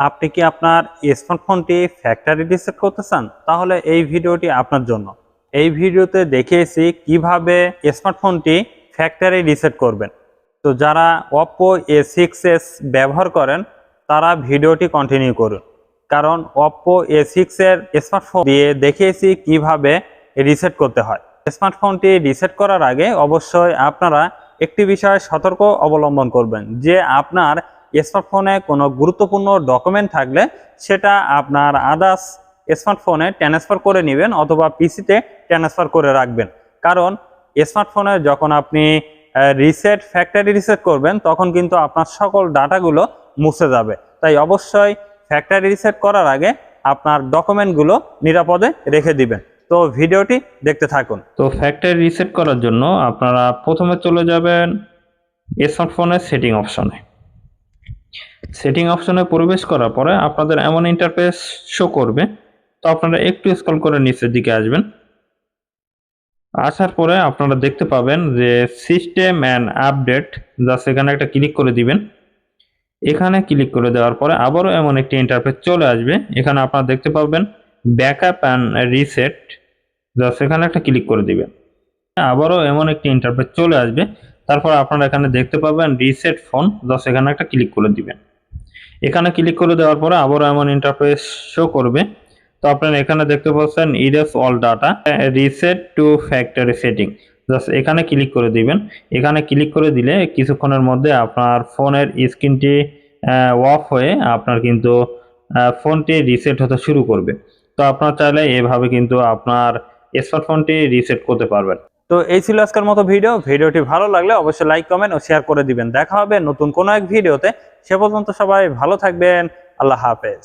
আপনি কি আপনার স্মার্টফোনটি ফ্যাক্টরি রিসেট করতে চান? তাহলে এই ভিডিওটি আপনার জন্য। এই ভিডিওতে দেখিয়েছি কিভাবে স্মার্টফোনটি ফ্যাক্টরি রিসেট করবেন। তো যারা Oppo A6s ব্যবহার করেন তারা ভিডিওটি কন্টিনিউ করুন, কারণ Oppo A6 এর স্মার্টফোন দিয়ে দেখিয়েছি কিভাবে রিসেট করতে হয়। স্মার্টফোনটি রিসেট করার আগে অবশ্যই আপনারা একটি বিষয়ে সতর্ক অবলম্বন করবেন যে আপনার স্মার্টফোনে কোনো গুরুত্বপূর্ণ ডকুমেন্ট থাকলে সেটা আপনার আদার্স স্মার্টফোনে ট্রান্সফার করে নেবেন অথবা পিসিতে ট্রান্সফার করে রাখবেন। কারণ স্মার্টফোনে যখন আপনি ফ্যাক্টরি রিসেট করবেন তখন কিন্তু আপনার সকল ডাটাগুলো মুছে যাবে। তাই অবশ্যই ফ্যাক্টরি রিসেট করার আগে আপনার ডকুমেন্টগুলো নিরাপদে রেখে দিবেন। তো ভিডিওটি দেখতে থাকুন। তো ফ্যাক্টরি রিসেট করার জন্য আপনারা প্রথমে চলে যাবেন স্মার্টফোনের সেটিং অপশনে প্রবেশ করার পরে আপনাদের এমন ইন্টারফেস শো করবে। তো আপনারা একটু স্ক্রল করে নিচের দিকে আসবেন। আসার পরে আপনারা দেখতে পাবেন যে সিস্টেম অ্যান্ড আপডেট, জাস্ট এখানে একটা ক্লিক করে দিবেন। এখানে ক্লিক করে দেওয়ার পরে আবারও এমন একটি ইন্টারফেস চলে আসবে। এখানে আপনারা দেখতে পাবেন ব্যাকআপ অ্যান্ড রিসেট, জাস্ট এখানে একটা ক্লিক করে দিবেন। আবারও এমন একটি ইন্টারফেস চলে আসবে। তারপর আপনারা এখানে দেখতে পাবেন রিসেট ফোন, জাস্ট এখানে একটা ক্লিক করে দিবেন। এখানে ক্লিক করে দেওয়ার পরে আবারও এমন ইন্টারফেস শো করবে। তো আপনারা এখানে দেখতে পাচ্ছেন erase all data, reset two factory setting, just এখানে ক্লিক করে দিবেন। এখানে ক্লিক করে দিলে কিছুক্ষণের মধ্যে আপনার ফোনের স্ক্রিনটি অফ হয়ে আপনার কিন্তু ফোনটি রিসেট হতে শুরু করবে। তো আপনারা চাইলে এভাবে কিন্তু আপনার স্মার্টফোনটি রিসেট করতে পারবেন। তো এই ছিল আজকের মতো ভিডিওটি ভালো লাগলে অবশ্যই লাইক, কমেন্ট ও শেয়ার করে দিবেন। দেখা হবে নতুন কোনো এক ভিডিওতে। সে পর্যন্ত সবাই ভালো থাকবেন। আল্লাহ হাফেজ।